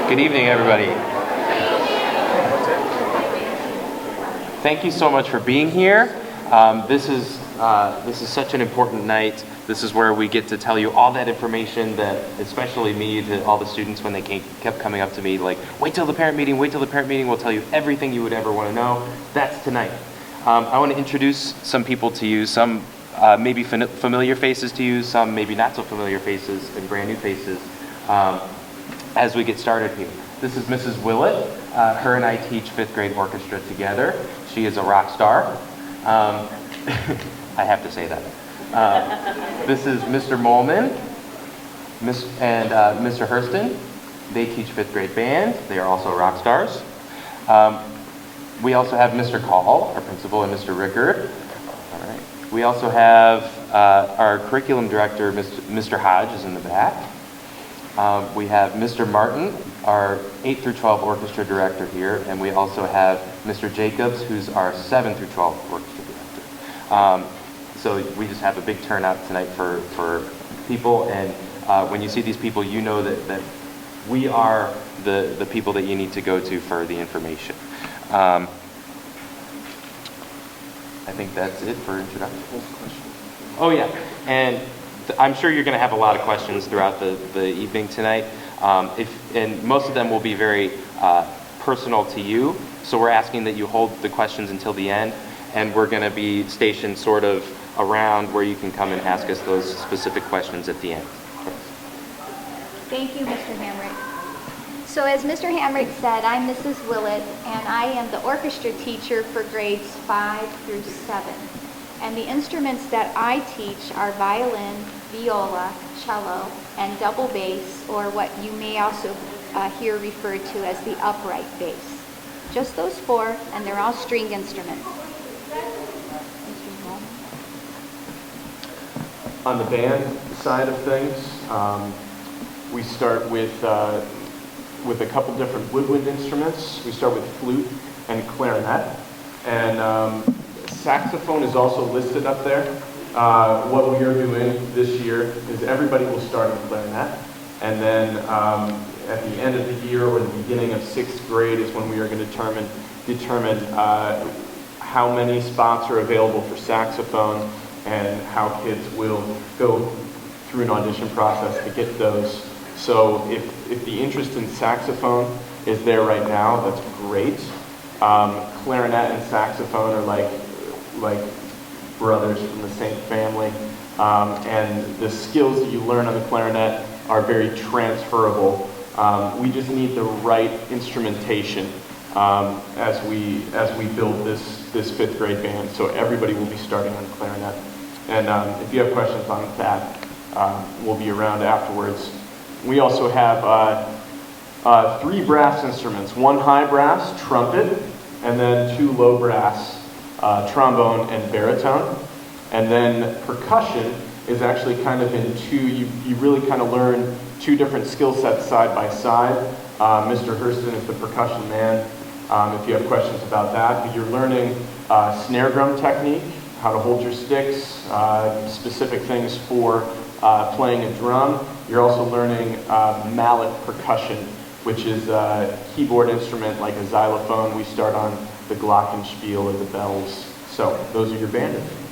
Good evening, everybody. Thank you so much for being here. This is such an important night. This is where we get to tell you all that information that, especially me, to all the students when they kept coming up to me like, wait till the parent meeting, we'll tell you everything you would ever want to know. That's tonight. I want to introduce some people to you, some maybe familiar faces to you, some maybe not so familiar faces and brand new faces as we get started here. This is Mrs. Willett. Her and I teach 5th grade orchestra together. She is a rock star. I have to say that. This is Mr. Moellman and Mr. Hoersten. They teach 5th grade band. They are also rock stars. We also have Mr. Call, our principal, and Mr. Rickard. All right. We also have our curriculum director, Mr. Hodge, is in the back. We have Mr. Martin, our 8 through 12 orchestra director here, and we also have Mr. Jacobs, who's our 7 through 12 orchestra director. So we just have a big turnout tonight for people, and when you see these people, you know that we are the people that you need to go to for the information. I think that's it for introduction. Oh yeah, and I'm sure you're going to have a lot of questions throughout the evening tonight. And most of them will be very personal to you, so we're asking that you hold the questions until the end, and we're going to be stationed sort of around where you can come and ask us those specific questions at the end. Thank you, Mr. Hamrick. So as Mr. Hamrick said, I'm Mrs. Willett, and I am the orchestra teacher for grades 5 through 7. And the instruments that I teach are violin, viola, cello, and double bass, or what you may also hear referred to as the upright bass. Just those 4, and they're all stringed instruments. On the band side of things, we start with a couple different woodwind instruments. We start with flute and clarinet, and saxophone is also listed up there. What we are doing this year is everybody will start in clarinet, and then at the end of the year or the beginning of 6th grade is when we are going to determine how many spots are available for saxophone and how kids will go through an audition process to get those. So if the interest in saxophone is there right now, that's great. Clarinet and saxophone are like brothers from the same family, and the skills that you learn on the clarinet are very transferable. We just need the right instrumentation as we build this 5th grade band. So everybody will be starting on clarinet. And if you have questions on that, we'll be around afterwards. We also have 3 brass instruments, 1 high brass, trumpet, and then 2 low brass, trombone and baritone. And then percussion is actually kind of in 2, you really kind of learn 2 different skill sets side by side. Mr. Hoersten is the percussion man, if you have questions about that. But you're learning snare drum technique, how to hold your sticks, specific things for playing a drum. You're also learning mallet percussion, which is a keyboard instrument like a xylophone. We start on the glockenspiel or the bells. So those are your band instruments.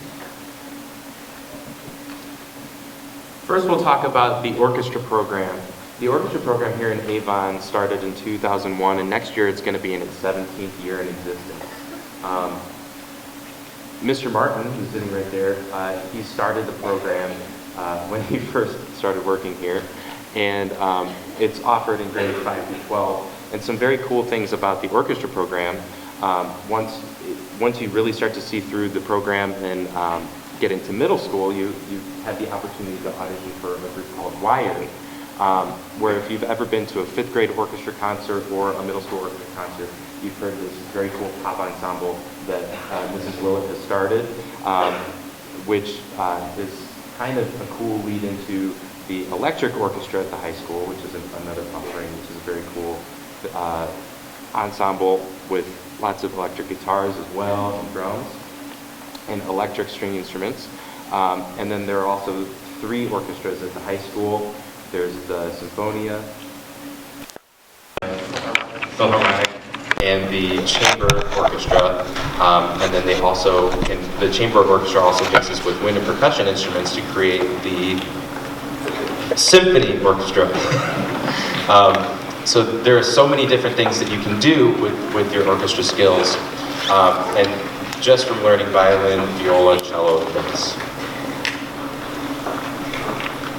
First, we'll talk about the orchestra program. The orchestra program here in Avon started in 2001, and next year it's going to be in its 17th year in existence. Mr. Martin, who's sitting right there, he started the program when he first started working here, and it's offered in grades 5 through 12. And some very cool things about the orchestra program, once you really start to see through the program and get into middle school, you have the opportunity to audition for a group called Wired, where if you've ever been to a 5th grade orchestra concert or a middle school orchestra concert, you've heard this very cool pop ensemble that Mrs. Willett has started, which is kind of a cool lead into the electric orchestra at the high school, which is another offering, which is a very cool ensemble with lots of electric guitars as well, and drums, and electric string instruments. And then there are also 3 orchestras at the high school. There's the Sinfonia, Philharmonic and the chamber orchestra, and then they also, the chamber orchestra also mixes with wind and percussion instruments to create the symphony orchestra. So there are so many different things that you can do with your orchestra skills, and just from learning violin, viola, cello, and bass.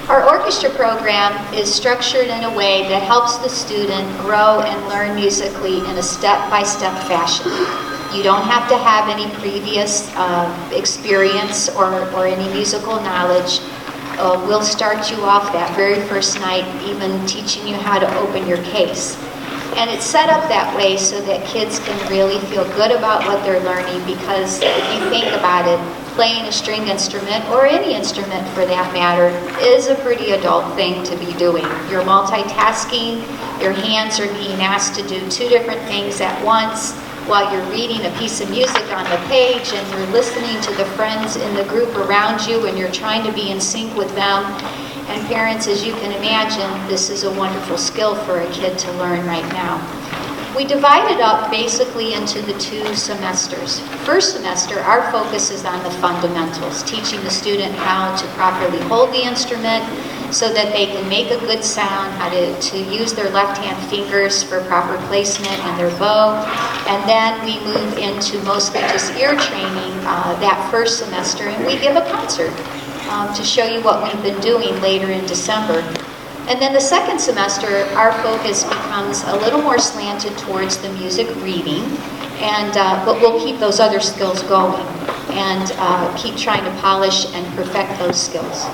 Our orchestra program is structured in a way that helps the student grow and learn musically in a step-by-step fashion. You don't have to have any previous experience or any musical knowledge. We'll start you off that very first night, even teaching you how to open your case. And it's set up that way so that kids can really feel good about what they're learning, because if you think about it, playing a string instrument, or any instrument for that matter, is a pretty adult thing to be doing. You're multitasking, your hands are being asked to do two different things at once while you're reading a piece of music on the page, and you're listening to the friends in the group around you, and you're trying to be in sync with them. And parents, as you can imagine, this is a wonderful skill for a kid to learn right now. We divide it up basically into the 2 semesters. First semester, our focus is on the fundamentals, teaching the student how to properly hold the instrument so that they can make a good sound, how to use their left-hand fingers for proper placement and their bow. And then we move into mostly just ear training that first semester, and we give a concert to show you what we've been doing later in December. And then the second semester, our focus becomes a little more slanted towards the music reading, and but we'll keep those other skills going and keep trying to polish and perfect those skills.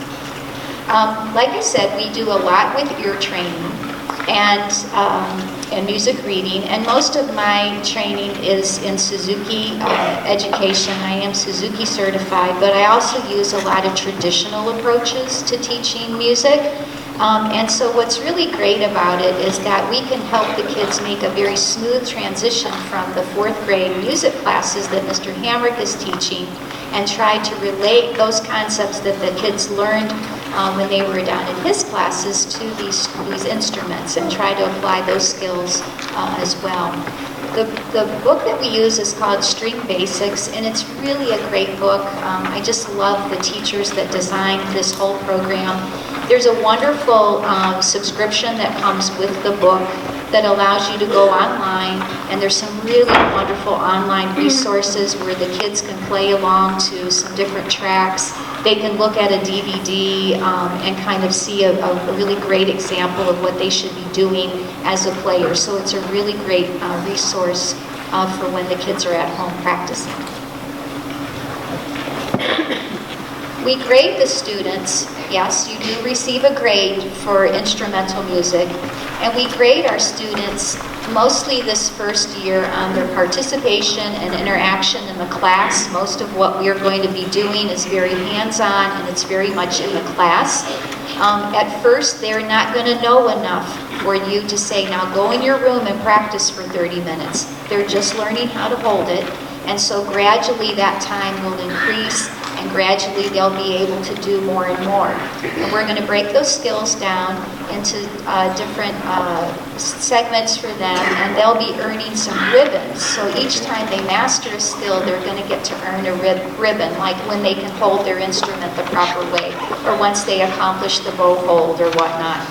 Like I said, we do a lot with ear training and music reading, and most of my training is in Suzuki education. I am Suzuki certified, but I also use a lot of traditional approaches to teaching music. And so what's really great about it is that we can help the kids make a very smooth transition from the 4th grade music classes that Mr. Hamrick is teaching, and try to relate those concepts that the kids learned when they were down in his classes to these instruments, and try to apply those skills as well. The book that we use is called String Basics, and it's really a great book. I just love the teachers that designed this whole program. There's a wonderful subscription that comes with the book that allows you to go online, and there's some really wonderful online resources where the kids can play along to some different tracks. They can look at a DVD and kind of see a really great example of what they should be doing as a player. So it's a really great resource for when the kids are at home practicing. We grade the students. Yes, you do receive a grade for instrumental music, and we grade our students mostly this first year on their participation and interaction in the class. Most of what we are going to be doing is very hands-on, and it's very much in the class. At first, they're not going to know enough for you to say, now go in your room and practice for 30 minutes. They're just learning how to hold it, and so gradually that time will increase, and gradually they'll be able to do more and more. And we're going to break those skills down into different segments for them, and they'll be earning some ribbons. So each time they master a skill, they're going to get to earn a ribbon, like when they can hold their instrument the proper way, or once they accomplish the bow hold or whatnot.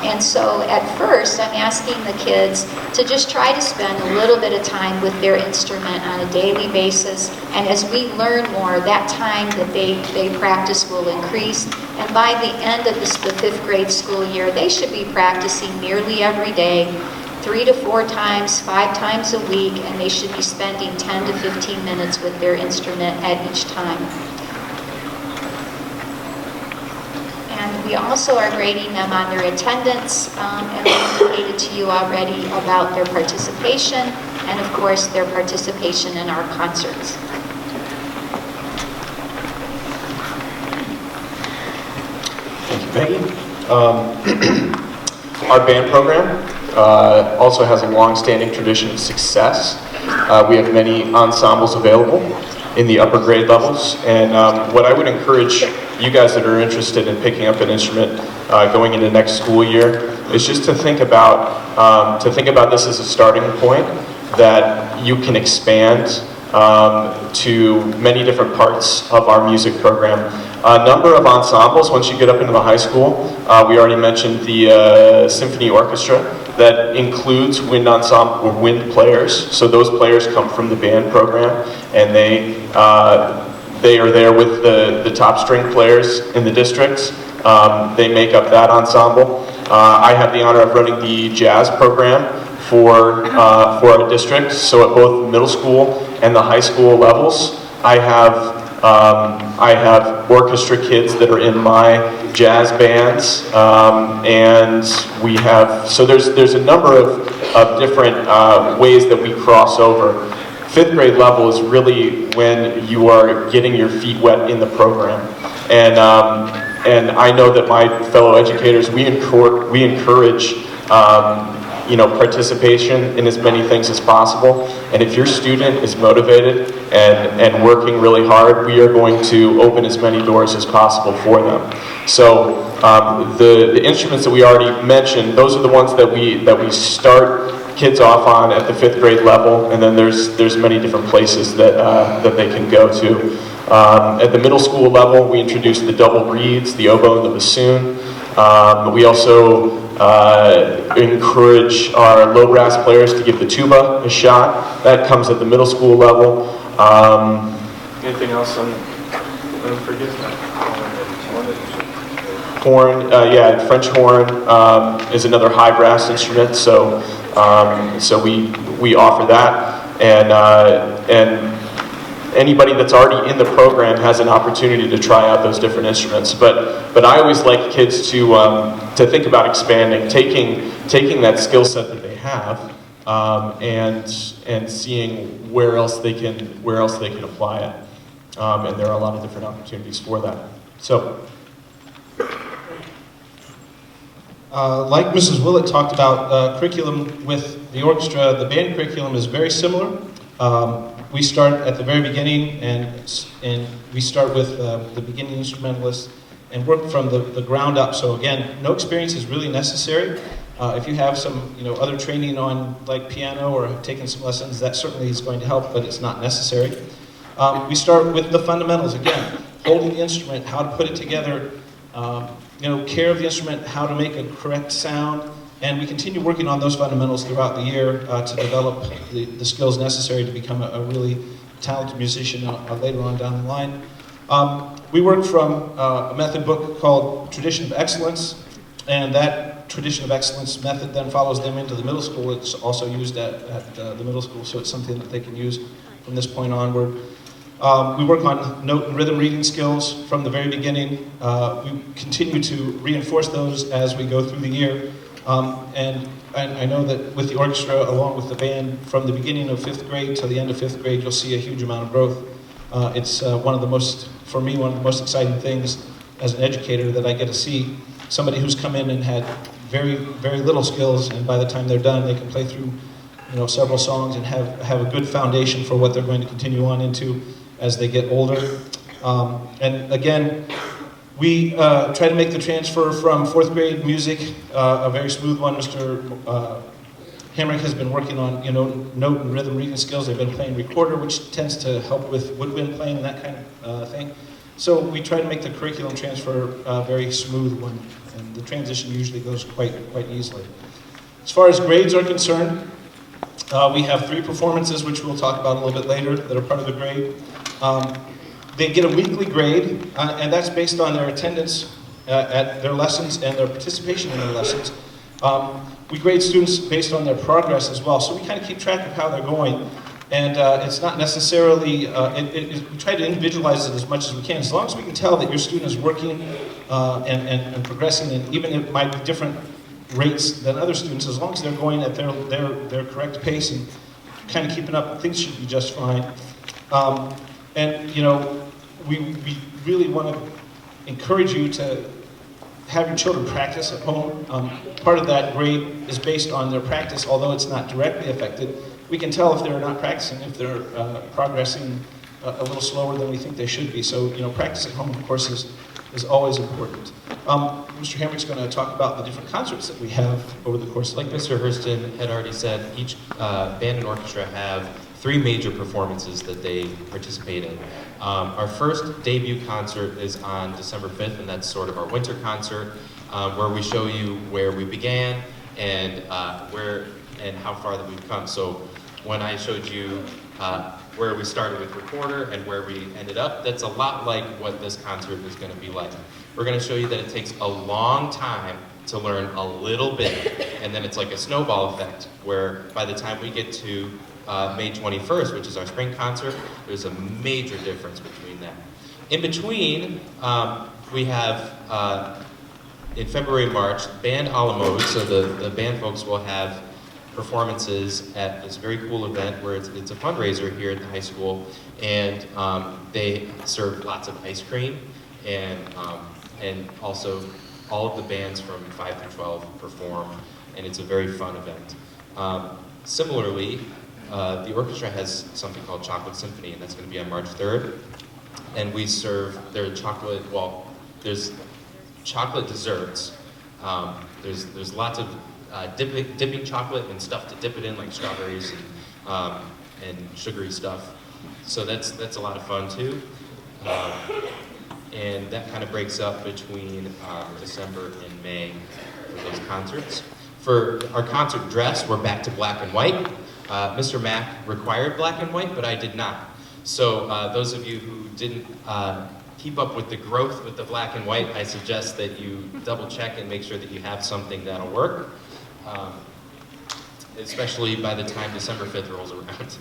And so at first, I'm asking the kids to just try to spend a little bit of time with their instrument on a daily basis. And as we learn more, that time that they practice will increase. And by the end of the 5th grade school year, they should be practicing nearly every day, 3 to 4 times, 5 times a week, and they should be spending 10 to 15 minutes with their instrument at each time. And we also are grading them on their attendance, and we indicated to you already about their participation, and of course their participation in our concerts. Thank you, Peggy. Our band program also has a long-standing tradition of success. We have many ensembles available in the upper grade levels, and what I would encourage you guys that are interested in picking up an instrument going into next school year, is just to think about this as a starting point, that you can expand to many different parts of our music program. A number of ensembles once you get up into the high school. We already mentioned the symphony orchestra that includes wind ensemble or wind players. So those players come from the band program, and they are there with the top string players in the districts. They make up that ensemble. I have the honor of running the jazz program for our district. So at both middle school and the high school levels, I have orchestra kids that are in my jazz bands, and we have, so there's a number of different ways that we cross over. 5th grade level is really when you are getting your feet wet in the program, and I know that my fellow educators, we encourage participation in as many things as possible. And if your student is motivated and working really hard, we are going to open as many doors as possible for them. So the instruments that we already mentioned, those are the ones that we start kids off on at the 5th grade level, and then there's many different places that they can go to. At the middle school level, we introduced the double reeds, the oboe and the bassoon. We also encourage our low brass players to give the tuba a shot. That comes at the middle school level. Anything else I'm forgetting? Horn, French horn is another high brass instrument. So we offer that, and anybody that's already in the program has an opportunity to try out those different instruments. But I always like kids to think about expanding, taking that skill set that they have, and seeing where else they can apply it. And there are a lot of different opportunities for that. So. Like Mrs. Willett talked about, curriculum with the orchestra, the band curriculum is very similar. We start at the very beginning, and we start with the beginning instrumentalists and work from the ground up. So again, no experience is really necessary. If you have some other training on like piano or have taken some lessons, that certainly is going to help, but it's not necessary. We start with the fundamentals again, holding the instrument, how to put it together, care of the instrument, how to make a correct sound, and we continue working on those fundamentals throughout the year to develop the skills necessary to become a really talented musician later on down the line. We work from a method book called Tradition of Excellence, and that Tradition of Excellence method then follows them into the middle school. It's also used at the middle school, so it's something that they can use from this point onward. We work on note and rhythm reading skills from the very beginning. We continue to reinforce those as we go through the year. And I know that with the orchestra, along with the band, from the beginning of 5th grade to the end of 5th grade, you'll see a huge amount of growth. It's one of the most exciting things as an educator that I get to see somebody who's come in and had very, very little skills, and by the time they're done, they can play through several songs and have a good foundation for what they're going to continue on into as they get older. And again, we try to make the transfer from 4th grade music a very smooth one. Mr. Hamrick has been working on note and rhythm reading skills. They've been playing recorder, which tends to help with woodwind playing and that kind of thing. So we try to make the curriculum transfer a very smooth one, and the transition usually goes quite easily. As far as grades are concerned, we have 3 performances, which we'll talk about a little bit later, that are part of the grade. They get a weekly grade, and that's based on their attendance at their lessons and their participation in their lessons. We grade students based on their progress as well, so we kind of keep track of how they're going. And it's not necessarily, we try to individualize it as much as we can. As long as we can tell that your student is working and progressing, and even if it might be different rates than other students, as long as they're going at their correct pace and kind of keeping up, things should be just fine. And we really want to encourage you to have your children practice at home. Part of that grade is based on their practice, although it's not directly affected. We can tell if they're not practicing, if they're progressing a little slower than we think they should be. So, practice at home, of course, is always important. Mr. Hamrick's going to talk about the different concerts that we have over the course of the Like year. Mr. Hoersten had already said, each band and orchestra have 3 major performances that they participate in. Our first debut concert is on December 5th, and that's sort of our winter concert, where we show you where we began and where and how far that we've come. So when I showed you where we started with recorder and where we ended up, that's a lot like what this concert is going to be like. We're going to show you that it takes a long time to learn a little bit, and then it's like a snowball effect, where by the time we get to May 21st, which is our spring concert, there's a major difference between that. In between, we have, in February and March, band a la mode, so the band folks will have performances at this very cool event where it's a fundraiser here at the high school, and they serve lots of ice cream, and also all of the bands from 5 through 12 perform, and it's a very fun event. Similarly, the orchestra has something called Chocolate Symphony, and that's going to be on March 3rd, and we serve their chocolate, well, there's chocolate desserts. There's lots of dipping chocolate and stuff to dip it in, like strawberries and sugary stuff. So that's a lot of fun too. And that kind of breaks up between December and May for those concerts. For our concert dress, we're back to black and white. Mr. Mack required black and white, but I did not. So those of you who didn't keep up with the growth with the black and white, I suggest that you double check and make sure that you have something that'll work, especially by the time December 5th rolls around.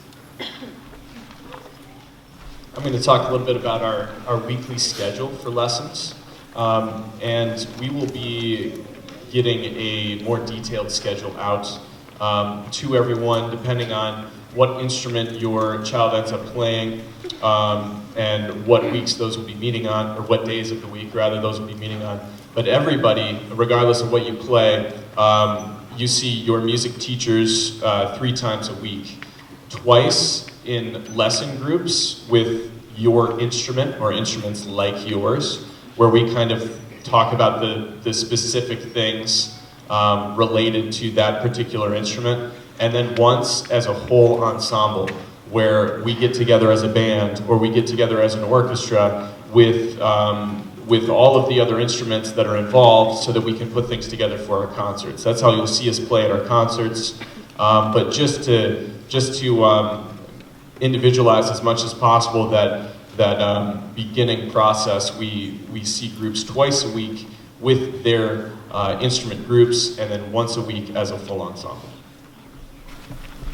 I'm going to talk a little bit about our weekly schedule for lessons. And we will be getting a more detailed schedule out to everyone, depending on what instrument your child ends up playing, and what weeks those will be meeting on, or what days of the week, rather, those will be meeting on. But everybody, regardless of what you play, you see your music teachers 3 times a week. Twice in lesson groups with your instrument or instruments like yours, where we kind of talk about the specific things related to that particular instrument, and then once as a whole ensemble, where we get together as a band or we get together as an orchestra with all of the other instruments that are involved, so that we can put things together for our concerts. That's how you'll see us play at our concerts. But just to individualize as much as possible that beginning process, we see groups twice a week with their instrument groups, and then once a week as a full ensemble.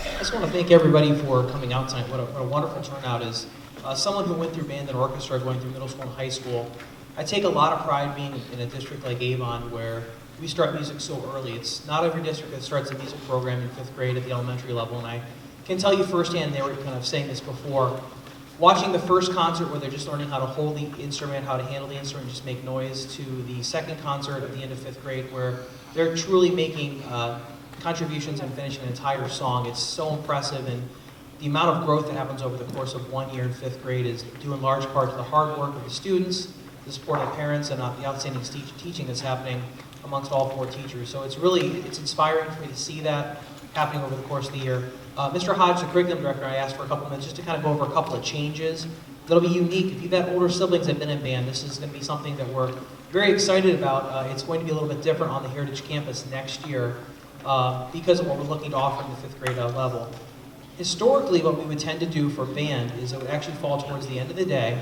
I just want to thank everybody for coming out tonight. What a wonderful turnout is. Someone who went through band and orchestra, going through middle school and high school, I take a lot of pride being in a district like Avon, where we start music so early. It's not every district that starts a music program in 5th grade at the elementary level, and I can tell you firsthand, they were kind of saying this before, watching the first concert where they're just learning how to hold the instrument, how to handle the instrument, just make noise, to the second concert at the end of 5th grade where they're truly making contributions and finishing an entire song. It's so impressive, and the amount of growth that happens over the course of 1 year in 5th grade is due in large part to the hard work of the students, the support of the parents, and the outstanding teaching that's happening amongst all 4 teachers. So it's inspiring for me to see that happening over the course of the year. Mr. Hodge, the curriculum director, I asked for a couple minutes just to kind of go over a couple of changes that'll be unique. If you've had older siblings that have been in band, this is going to be something that we're very excited about. It's going to be a little bit different on the Heritage campus next year because of what we're looking to offer in the 5th grade level. Historically, what we would tend to do for band is it would actually fall towards the end of the day,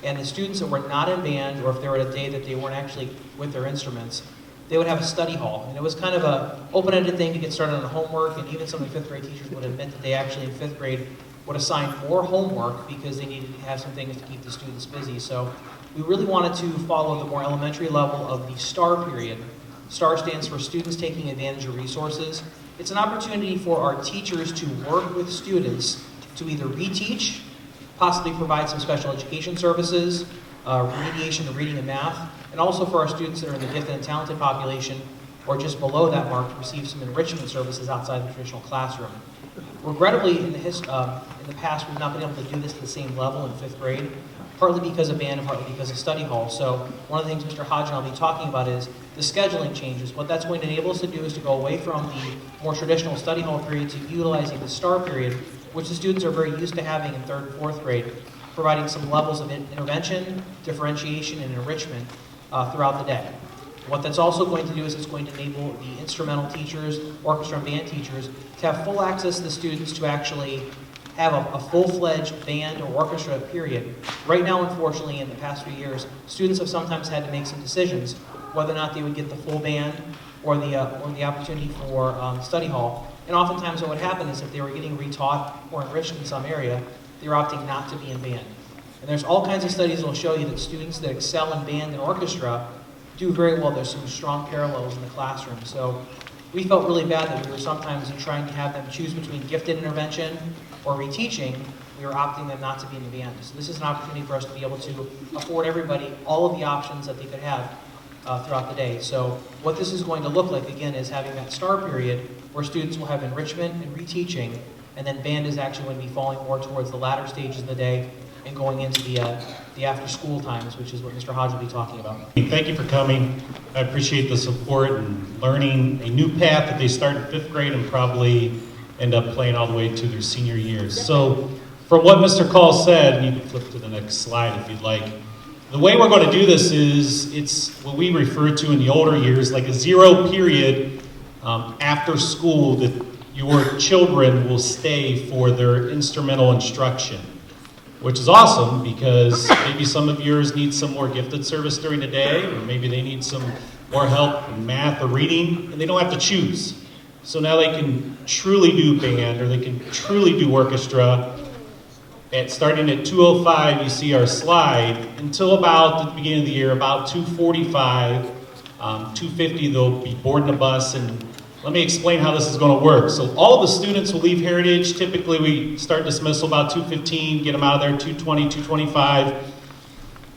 and the students that were not in band, or if they were at a day that they weren't actually with their instruments, they would have a study hall. And it was kind of an open-ended thing to get started on homework, and even some of the 5th grade teachers would admit that they actually in 5th grade would assign more homework because they needed to have some things to keep the students busy. So we really wanted to follow the more elementary level of the STAR period. STAR stands for Students Taking Advantage of Resources. It's an opportunity for our teachers to work with students to either reteach, possibly provide some special education services, remediation of reading and math, and also for our students that are in the gifted and talented population, or just below that mark, to receive some enrichment services outside the traditional classroom. Regrettably, in the past, we've not been able to do this at the same level in 5th grade. partly because of band and partly because of study hall. So one of the things Mr. Hodge and I will be talking about is the scheduling changes. What that's going to enable us to do is to go away from the more traditional study hall period to utilizing the STAR period, which the students are very used to having in 3rd and 4th grade, providing some levels of intervention, differentiation, and enrichment throughout the day. What that's also going to do is it's going to enable the instrumental teachers, orchestra and band teachers, to have full access to the students to actually have a full-fledged band or orchestra period. Right now, unfortunately, in the past few years, students have sometimes had to make some decisions whether or not they would get the full band or the opportunity for study hall. And oftentimes what would happen is if they were getting retaught or enriched in some area, they were opting not to be in band. And there's all kinds of studies that will show you that students that excel in band and orchestra do very well. There's some strong parallels in the classroom. So we felt really bad that we were sometimes trying to have them choose between gifted intervention or reteaching. We were opting them not to be in the band. So this is an opportunity for us to be able to afford everybody all of the options that they could have throughout the day. So what this is going to look like, again, is having that STAR period where students will have enrichment and reteaching, and then band is actually going to be falling more towards the latter stages of the day and going into the after-school times, which is what Mr. Hodge will be talking about. Thank you for coming. I appreciate the support and learning a new path that they start in 5th grade and probably end up playing all the way to their senior years. So from what Mr. Call said, and you can flip to the next slide if you'd like, the way we're going to do this is it's what we refer to in the older years like a 0 period after school that your children will stay for their instrumental instruction, which is awesome because maybe some of yours need some more gifted service during the day, or maybe they need some more help in math or reading, and they don't have to choose. So now they can truly do band, or they can truly do orchestra. Starting at 2:05, you see our slide, until about the beginning of the year, about 2:45, 2:50, they'll be boarding a bus. And let me explain how this is going to work. So all the students will leave Heritage. Typically, we start dismissal about 2:15, get them out of there 2:20, 2:25.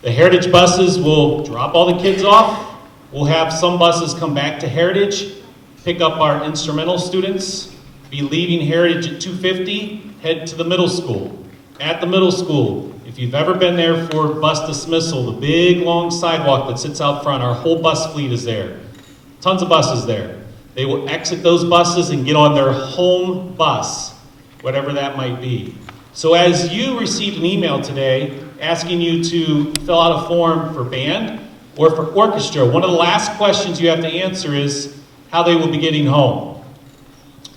The Heritage buses will drop all the kids off. We'll have some buses come back to Heritage, pick up our instrumental students, be leaving Heritage at 2:50, head to the middle school. At the middle school, if you've ever been there for bus dismissal, the big long sidewalk that sits out front, our whole bus fleet is there. Tons of buses there. They will exit those buses and get on their home bus, whatever that might be. So as you received an email today asking you to fill out a form for band or for orchestra, one of the last questions you have to answer is how they will be getting home.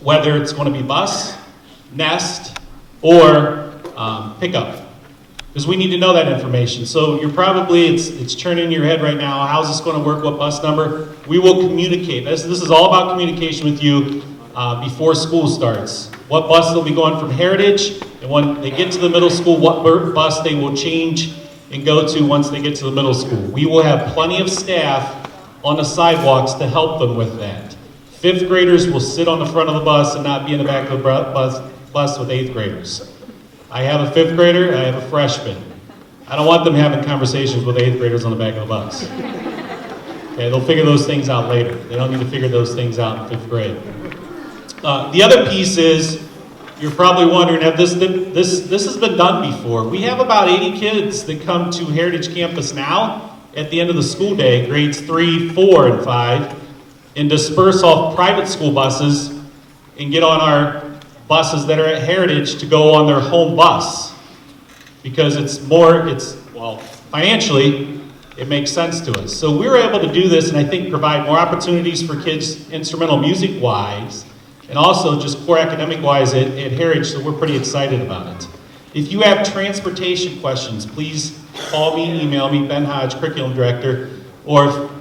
Whether it's going to be bus, nest, or pickup. Because we need to know that information. So you're probably, it's churning in your head right now, how's this going to work, what bus number? We will communicate. This is all about communication with you before school starts. What bus they'll be going from Heritage, and when they get to the middle school, what bus they will change and go to once they get to the middle school. We will have plenty of staff on the sidewalks to help them with that. 5th graders will sit on the front of the bus and not be in the back of the bus with 8th graders. I have a 5th grader, I have a freshman. I don't want them having conversations with 8th graders on the back of the bus. Okay, they'll figure those things out later. They don't need to figure those things out in 5th grade. The other piece is, you're probably wondering, this has been done before. We have about 80 kids that come to Heritage Campus now at the end of the school day, grades 3, 4, and 5, and disperse off private school buses and get on our buses that are at Heritage to go on their home bus, because financially, it makes sense to us. So we were able to do this and I think provide more opportunities for kids instrumental music-wise and also just core academic-wise at Heritage, so we're pretty excited about it. If you have transportation questions, please call me, email me, Ben Hodge, Curriculum Director, or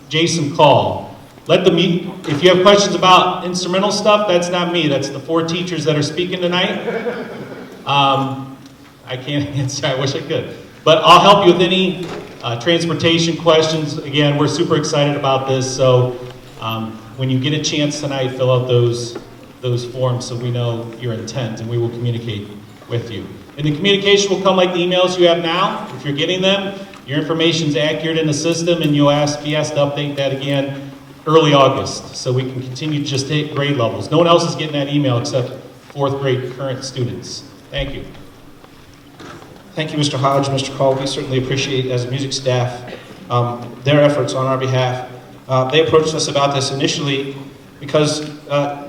Jason Call. If you have questions about instrumental stuff, that's not me. That's the 4 teachers that are speaking tonight. I can't answer. I wish I could. But I'll help you with any transportation questions. Again, we're super excited about this. So when you get a chance tonight, fill out those forms so we know your intent and we will communicate with you. And the communication will come like the emails you have now. If you're getting them, your information's accurate in the system and you'll be asked to update that again early August, so we can continue to just take grade levels. No one else is getting that email except 4th grade current students. Thank you. thank you, Mr. Hodge, Mr. Call. We certainly appreciate, as a music staff, their efforts on our behalf. They approached us about this initially because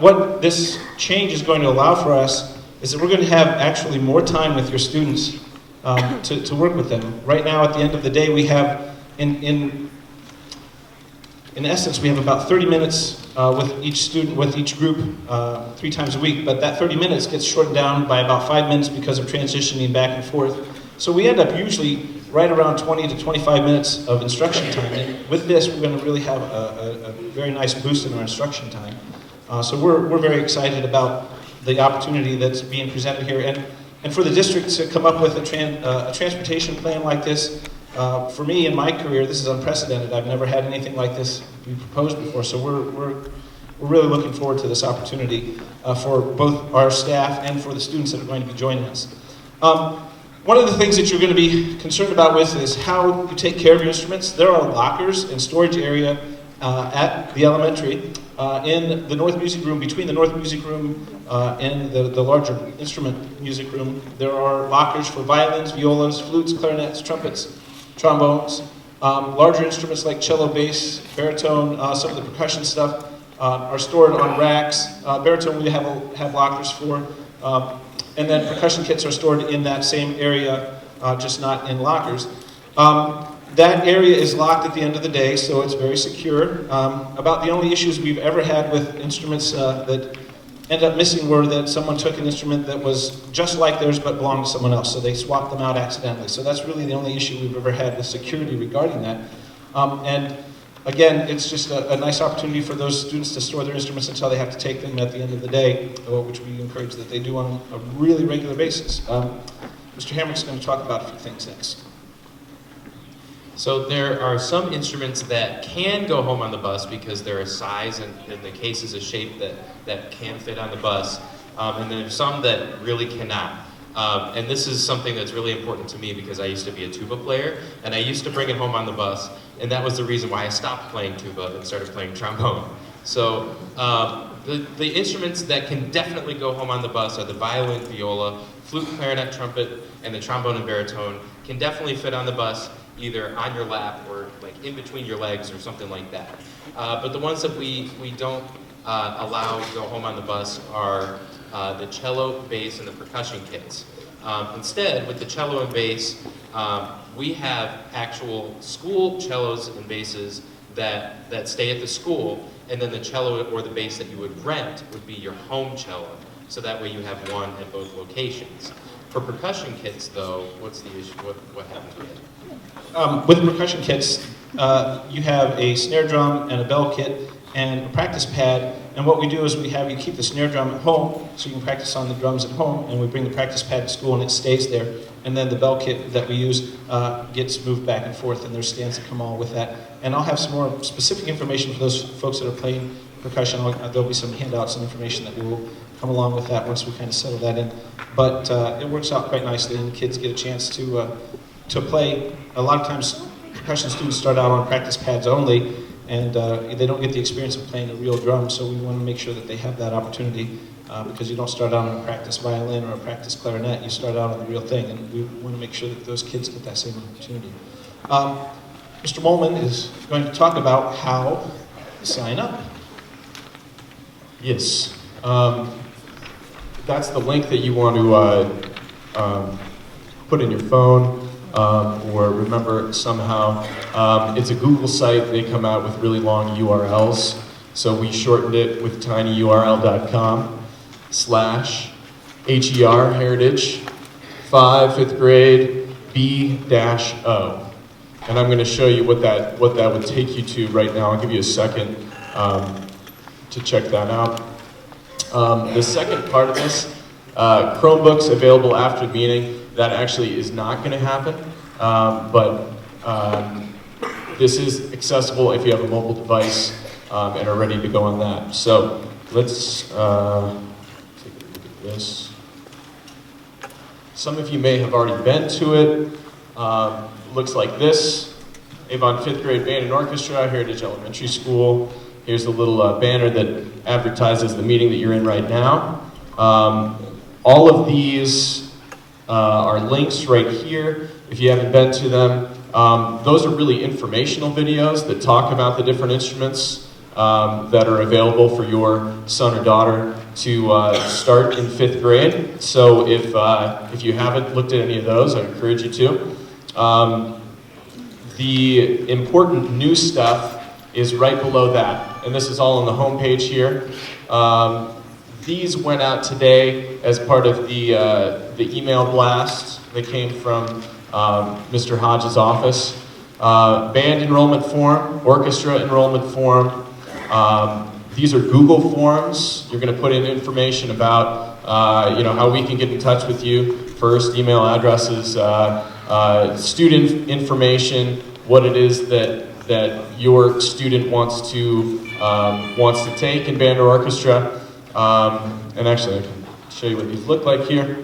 what this change is going to allow for us is that we're going to have actually more time with your students to work with them. Right now, at the end of the day, we have, in essence, we have about 30 minutes with each student, with each group, 3 times a week. But that 30 minutes gets shortened down by about 5 minutes because of transitioning back and forth. So we end up usually right around 20 to 25 minutes of instruction time. And with this, we're going to really have a very nice boost in our instruction time. So we're very excited about the opportunity that's being presented here. And for the district to come up with a transportation plan like this, for me in my career, this is unprecedented. I've never had anything like this be proposed before. So we're really looking forward to this opportunity for both our staff and for the students that are going to be joining us. One of the things that you're going to be concerned about with is how you take care of your instruments. There are lockers and storage area at the elementary in the North Music Room, between the North Music Room and the larger instrument music room. There are lockers for violins, violas, flutes, clarinets, trumpets, trombones. Larger instruments like cello, bass, baritone, some of the percussion stuff are stored on racks. Baritone we have lockers for. And then percussion kits are stored in that same area, just not in lockers. That area is locked at the end of the day, so it's very secure. About the only issues we've ever had with instruments that end up missing were that someone took an instrument that was just like theirs but belonged to someone else, so they swapped them out accidentally. So that's really the only issue we've ever had with security regarding that. And again, it's just a nice opportunity for those students to store their instruments until they have to take them at the end of the day, which we encourage that they do on a really regular basis. Mr. Hamrick's going to talk about a few things next. So there are some instruments that can go home on the bus because they're a size and the case is a shape that can fit on the bus. And there's some that really cannot. And this is something that's really important to me because I used to be a tuba player and I used to bring it home on the bus, and that was the reason why I stopped playing tuba and started playing trombone. So the instruments that can definitely go home on the bus are the violin, viola, flute, clarinet, trumpet, and the trombone and baritone can definitely fit on the bus, either on your lap or like in between your legs or something like that. But the ones that we don't allow to go home on the bus are the cello, bass, and the percussion kits. Instead, with the cello and bass, we have actual school cellos and basses that stay at the school, and then the cello or the bass that you would rent would be your home cello. So that way you have one at both locations. For percussion kits, though, what's the issue? What happens with it? With percussion kits, you have a snare drum and a bell kit and a practice pad. And what we do is we have you keep the snare drum at home so you can practice on the drums at home, and we bring the practice pad to school and it stays there. And then the bell kit that we use gets moved back and forth, and there's stands that come along with that. And I'll have some more specific information for those folks that are playing percussion. There'll be some handouts and information that will come along with that once we kind of settle that in. But it works out quite nicely, and kids get a chance to play. A lot of times percussion students start out on practice pads only, and they don't get the experience of playing a real drum, so we want to make sure that they have that opportunity because you don't start out on a practice violin or a practice clarinet, you start out on the real thing, and we want to make sure that those kids get that same opportunity. Mr. Moellman is going to talk about how to sign up. Yes. That's the link that you want to put in your phone or remember somehow. It's a Google site. They come out with really long URLs. So we shortened it with tinyurl.com/HER Heritage 5 5th grade B-O. And I'm going to show you what that would take you to right now. I'll give you a second to check that out. The second part of this, Chromebooks available after the meeting. That actually is not going to happen, but this is accessible if you have a mobile device and are ready to go on that. So let's take a look at this. Some of you may have already been to it. Looks like this. Avon 5th grade band and orchestra, Heritage Elementary School. Here's a little banner that advertises the meeting that you're in right now. All of these our links right here, if you haven't been to them. Those are really informational videos that talk about the different instruments that are available for your son or daughter to start in 5th grade. So if you haven't looked at any of those, I encourage you to. The important new stuff is right below that, and this is all on the home page here. These went out today as part of the email blast that came from Mr. Hodge's office. Band enrollment form, orchestra enrollment form. These are Google forms. You're going to put in information about how we can get in touch with you. First, email addresses, student information, what it is that your student wants to take in band or orchestra. And actually, I can show you what these look like here.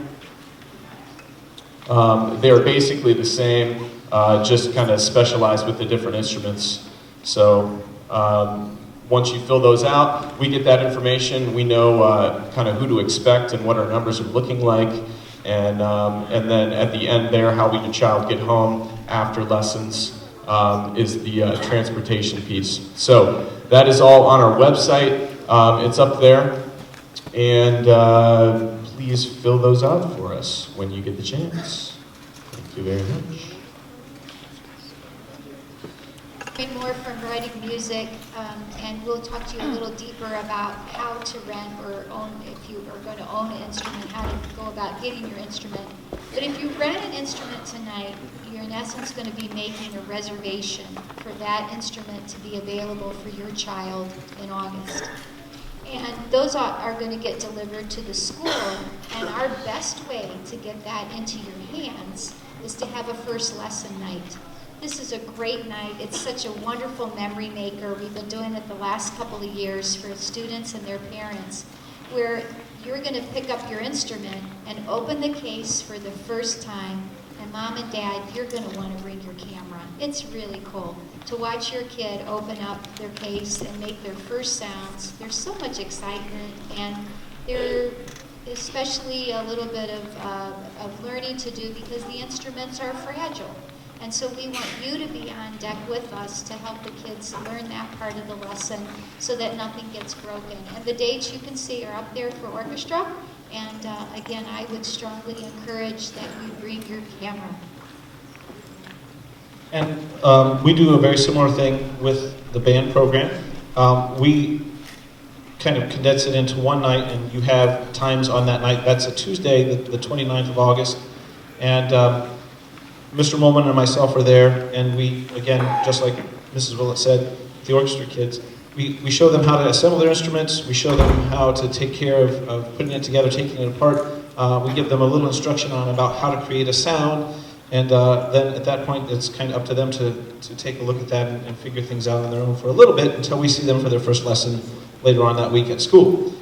They are basically the same, just kind of specialized with the different instruments. So once you fill those out, we get that information. We know kind of who to expect and what our numbers are looking like. And then at the end there, how your child get home after lessons is the transportation piece. So that is all on our website. It's up there. And please fill those out for us when you get the chance. Thank you very much. More from writing music, and we'll talk to you a little deeper about how to rent or own, if you are going to own an instrument, how to go about getting your instrument. But if you rent an instrument tonight, you're in essence going to be making a reservation for that instrument to be available for your child in August. And those are going to get delivered to the school, and our best way to get that into your hands is to have a first lesson night. This is a great night. It's such a wonderful memory maker. We've been doing it the last couple of years for students and their parents, where you're going to pick up your instrument and open the case for the first time, and Mom and Dad, you're going to want to bring your camera. It's really cool to watch your kid open up their case and make their first sounds. There's so much excitement, and there's especially a little bit of learning to do because the instruments are fragile. And so we want you to be on deck with us to help the kids learn that part of the lesson so that nothing gets broken. And the dates you can see are up there for orchestra. And again, I would strongly encourage that you bring your camera. And we do a very similar thing with the band program. We kind of condense it into one night, and you have times on that night. That's a Tuesday, the 29th of August. And Mr. Moellman and myself are there, and we, again, just like Mrs. Willett said, the orchestra kids, we show them how to assemble their instruments, we show them how to take care of putting it together, taking it apart. We give them a little instruction on about how to create a sound, and then at that point it's kind of up to them to take a look at that and figure things out on their own for a little bit until we see them for their first lesson later on that week at school.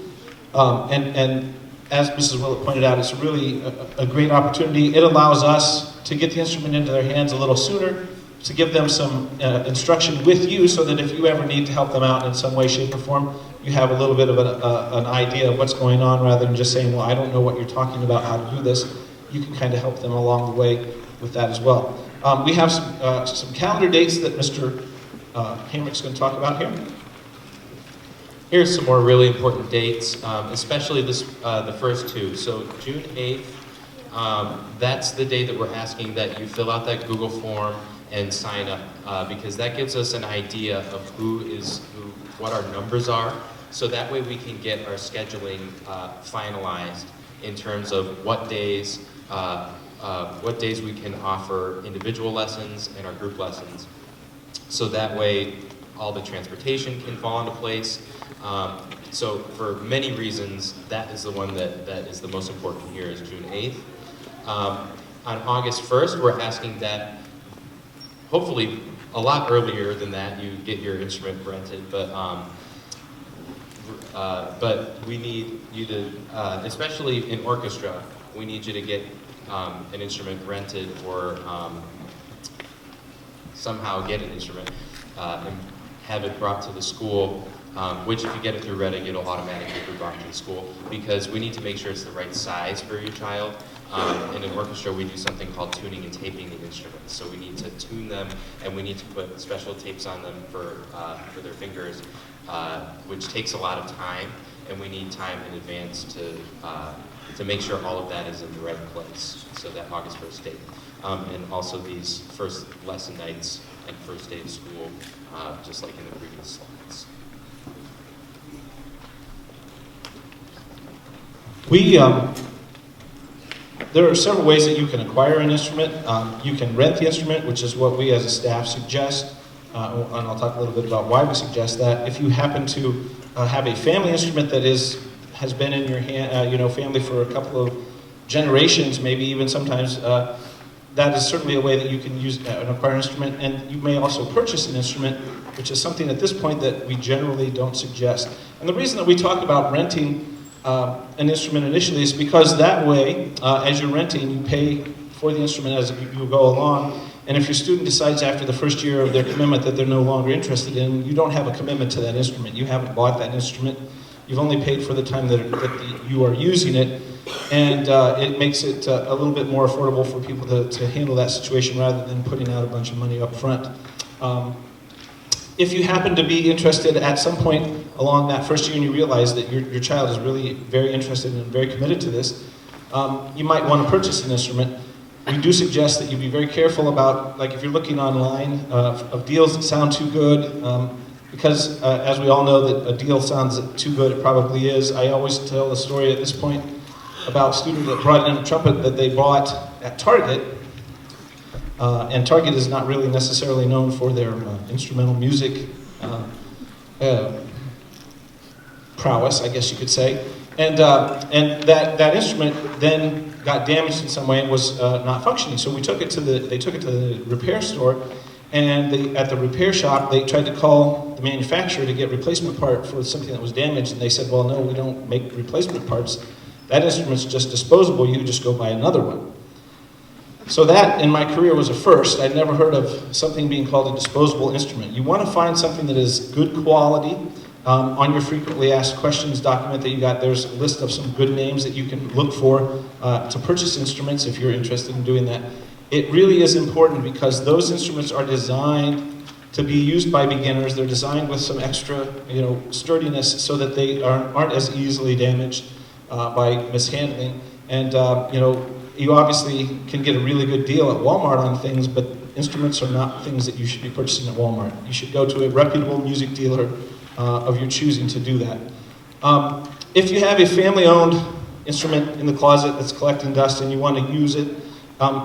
And as Mrs. Willett pointed out, it's really a great opportunity. It allows us to get the instrument into their hands a little sooner, to give them some instruction with you so that if you ever need to help them out in some way, shape, or form, you have a little bit of an idea of what's going on rather than just saying, well, I don't know what you're talking about, how to do this. You can kind of help them along the way with that as well. We have some calendar dates that Mr. Hamrick's going to talk about here. Here's some more really important dates, especially the first two. So June 8th, that's the day that we're asking that you fill out that Google form and sign up, because that gives us an idea of what our numbers are. So that way we can get our scheduling finalized in terms of what days we can offer individual lessons and our group lessons. So that way all the transportation can fall into place. So for many reasons, that is the one that is the most important here is June 8th. On August 1st, we're asking that hopefully a lot earlier than that you get your instrument rented, but we need you to, especially in orchestra, we need you to get an instrument rented or somehow get an instrument and have it brought to the school which if you get it through Redding, it'll automatically be brought to the school, because we need to make sure it's the right size for your child. In an orchestra, we do something called tuning and taping the instruments. So we need to tune them, and we need to put special tapes on them for their fingers, which takes a lot of time, and we need time in advance to make sure all of that is in the right place. So that August 1st date. And also these first lesson nights and first day of school, just like in the previous slides. There are several ways that you can acquire an instrument. You can rent the instrument, which is what we as a staff suggest, and I'll talk a little bit about why we suggest that. If you happen to have a family instrument that has been in your family for a couple of generations, maybe even sometimes, that is certainly a way that you can use an acquire an instrument. And you may also purchase an instrument, which is something at this point that we generally don't suggest. And the reason that we talk about renting an instrument initially is because that way, as you're renting, you pay for the instrument as you go along. And if your student decides after the first year of their commitment that they're no longer interested in, you don't have a commitment to that instrument. You haven't bought that instrument. You've only paid for the time that you are using it. And it makes it a little bit more affordable for people to handle that situation rather than putting out a bunch of money up front. If you happen to be interested at some point along that first year and you realize that your child is really very interested and very committed to this, you might want to purchase an instrument. We do suggest that you be very careful about, like if you're looking online of deals that sound too good, because as we all know that a deal sounds too good, it probably is. I always tell the story at this point about a student that brought in a trumpet that they bought at Target. And Target is not really necessarily known for their instrumental music prowess, I guess you could say. And that instrument then got damaged in some way and was not functioning. So they took it to the repair store, and at the repair shop, they tried to call the manufacturer to get replacement part for something that was damaged, and they said, well, no, we don't make replacement parts. That instrument's just disposable, you just go buy another one. So that, in my career, was a first. I'd never heard of something being called a disposable instrument. You want to find something that is good quality. On your frequently asked questions document that you got, there's a list of some good names that you can look for to purchase instruments if you're interested in doing that. It really is important because those instruments are designed to be used by beginners. They're designed with some extra, sturdiness so that they aren't as easily damaged by mishandling. And, you obviously can get a really good deal at Walmart on things, but instruments are not things that you should be purchasing at Walmart. You should go to a reputable music dealer of your choosing to do that. If you have a family-owned instrument in the closet that's collecting dust and you want to use it,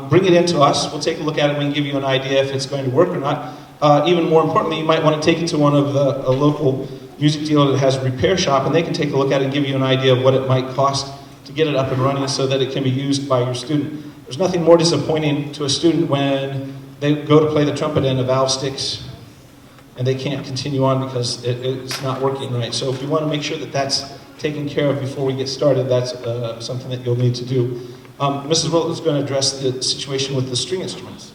bring it in to us. We'll take a look at it and we can give you an idea if it's going to work or not. Even more importantly, you might want to take it to one of a local music dealer that has a repair shop, and they can take a look at it and give you an idea of what it might cost to get it up and running so that it can be used by your student. There's nothing more disappointing to a student when they go to play the trumpet and a valve sticks and they can't continue on because it's not working right. So if you want to make sure that that's taken care of before we get started, that's something that you'll need to do. Mrs. Willett is going to address the situation with the string instruments.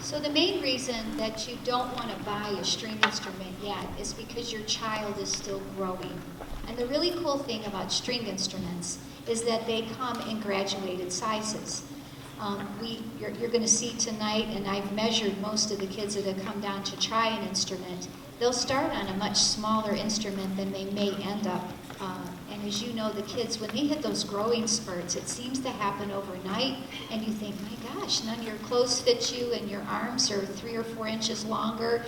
So the main reason that you don't want to buy a string instrument yet is because your child is still growing. And the really cool thing about string instruments is that they come in graduated sizes. You're going to see tonight, and I've measured most of the kids that have come down to try an instrument. They'll start on a much smaller instrument than they may end up. And as you know, the kids, when they hit those growing spurts, it seems to happen overnight, and you think, my gosh, none of your clothes fit you, and your arms are 3 or 4 inches longer,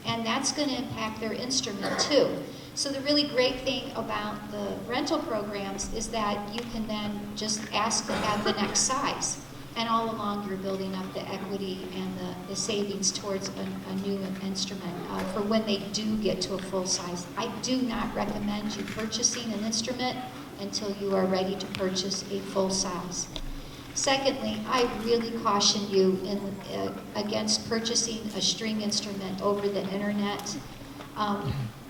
and that's going to impact their instrument too. So the really great thing about the rental programs is that you can then just ask to have the next size. And all along you're building up the equity and the savings towards a new instrument for when they do get to a full size. I do not recommend you purchasing an instrument until you are ready to purchase a full size. Secondly, I really caution you against purchasing a string instrument over the internet.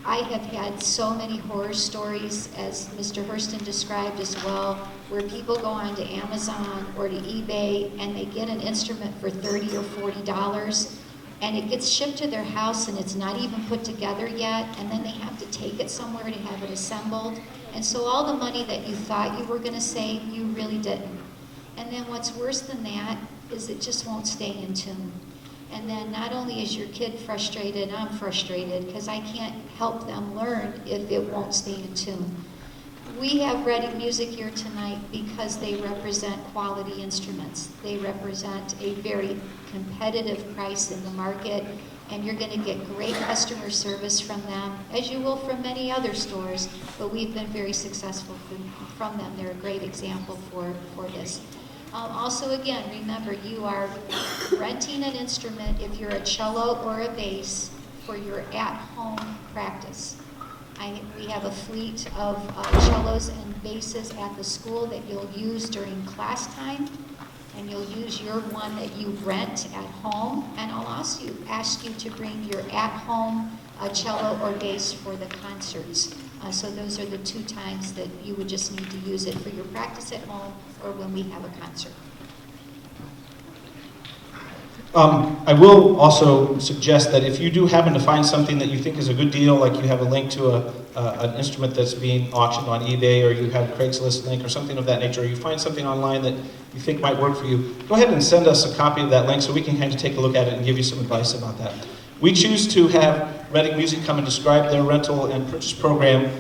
I have had so many horror stories, as Mr. Hoersten described as well, where people go on to Amazon or to eBay and they get an instrument for $30 or $40, and it gets shipped to their house and it's not even put together yet, and then they have to take it somewhere to have it assembled. And so all the money that you thought you were going to save, you really didn't. And then what's worse than that is it just won't stay in tune. And then not only is your kid frustrated, I'm frustrated because I can't help them learn if it won't stay in tune. We have Reading Music here tonight because they represent quality instruments. They represent a very competitive price in the market, and you're going to get great customer service from them, as you will from many other stores, but we've been very successful from them. They're a great example for this. Also, again, remember, you are renting an instrument if you're a cello or a bass for your at-home practice. We have a fleet of cellos and basses at the school that you'll use during class time, and you'll use your one that you rent at home, and I'll ask you to bring your at-home cello or bass for the concerts. So those are the 2 times that you would just need to use it for your practice at home or when we have a concert. I will also suggest that if you do happen to find something that you think is a good deal, like you have a link to an instrument that's being auctioned on eBay, or you have a Craigslist link or something of that nature, or you find something online that you think might work for you, go ahead and send us a copy of that link so we can kind of take a look at it and give you some advice about that. We choose to have Reading Music come and describe their rental and purchase program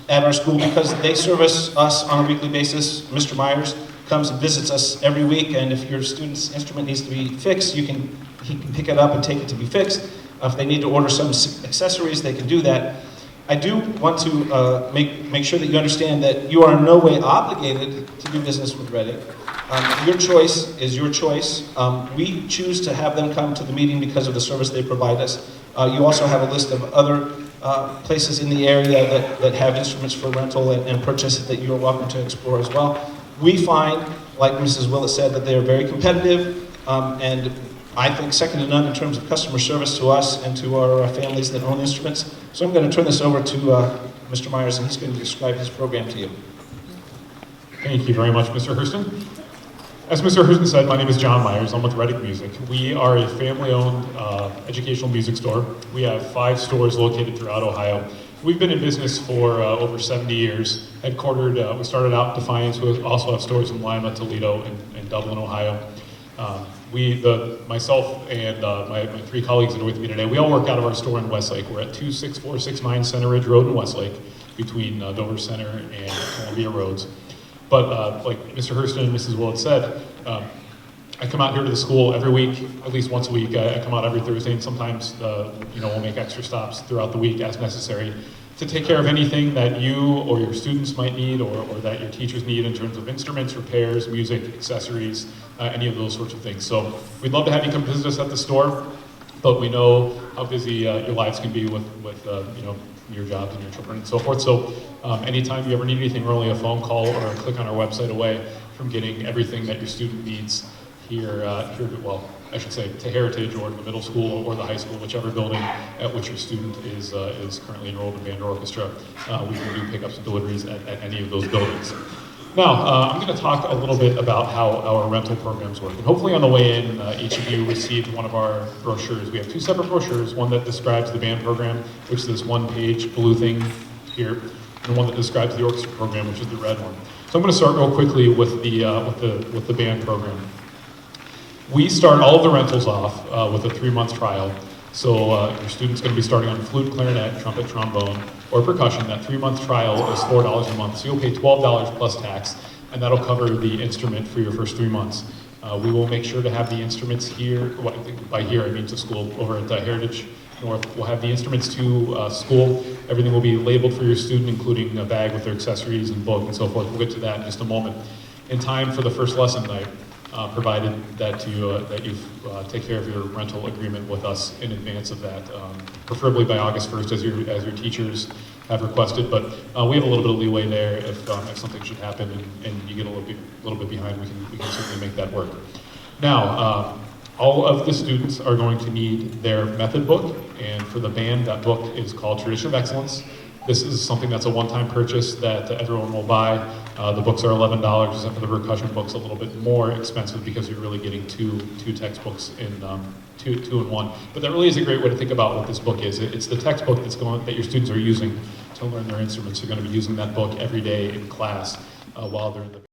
at our school because they service us on a weekly basis. Mr. Myers comes and visits us every week, and if your student's instrument needs to be fixed, he can pick it up and take it to be fixed. If they need to order some accessories, they can do that. I do want to make sure that you understand that you are in no way obligated to do business with Reading. Your choice is your choice. We choose to have them come to the meeting because of the service they provide us. You also have a list of other places in the area that have instruments for rental and purchase that you are welcome to explore as well. We find, like Mrs. Willett said, that they are very competitive, and I think second to none in terms of customer service to us and to our families that own instruments. So I'm going to turn this over to Mr. Myers, and he's going to describe his program to you. Thank you very much, Mr. Hoersten. As Mr. Hoersten said, my name is John Myers. I'm with Reading Music. We are a family-owned educational music store. We have 5 stores located throughout Ohio. We've been in business for over 70 years. Headquartered, we started out in Defiance. We also have stores in Lima, Toledo, and Dublin, Ohio. Myself and my 3 colleagues that are with me today, we all work out of our store in Westlake. We're at 2646 Mine Center Ridge Road in Westlake, between Dover Center and Columbia Roads. But like Mr. Hoersten and Mrs. Willett said, I come out here to the school every week, at least once a week. I come out every Thursday, and sometimes we'll make extra stops throughout the week as necessary to take care of anything that you or your students might need or that your teachers need in terms of instruments, repairs, music, accessories, any of those sorts of things. So we'd love to have you come visit us at the store, but we know how busy your lives can be with your jobs and your children and so forth. So anytime you ever need anything, we're only a phone call or a click on our website away from getting everything that your student needs here, I should say to Heritage or to the middle school or the high school, whichever building at which your student is currently enrolled in band or orchestra. We can do pickups and deliveries at any of those buildings. Now, I'm going to talk a little bit about how our rental programs work. And hopefully on the way in, each of you received one of our brochures. We have 2 separate brochures, one that describes the band program, which is this 1-page blue thing here, and one that describes the orchestra program, which is the red one. So I'm going to start real quickly with the band program. We start all of the rentals off with a 3-month trial. So your student's going to be starting on flute, clarinet, trumpet, trombone, or percussion. That 3-month trial is $4 a month. So you'll pay $12 plus tax, and that'll cover the instrument for your first 3 months. We will make sure to have the instruments here. By here, I mean to school. Over at Heritage North, we'll have the instruments to school. Everything will be labeled for your student, including a bag with their accessories and book and so forth. We'll get to that in just a moment. In time for the first lesson night, provided that you take care of your rental agreement with us in advance of that, preferably by August 1st, as your teachers have requested. But we have a little bit of leeway there if something should happen and you get a little bit behind. We can certainly make that work. Now, all of the students are going to need their method book, and for the band, that book is called Tradition of Excellence. This is something that's a one-time purchase that everyone will buy. The books are $11, except for the percussion books a little bit more expensive because you're really getting two textbooks in two in one. But that really is a great way to think about what this book is. It's the textbook that your students are using to learn their instruments. They're going to be using that book every day in class while they're in the band.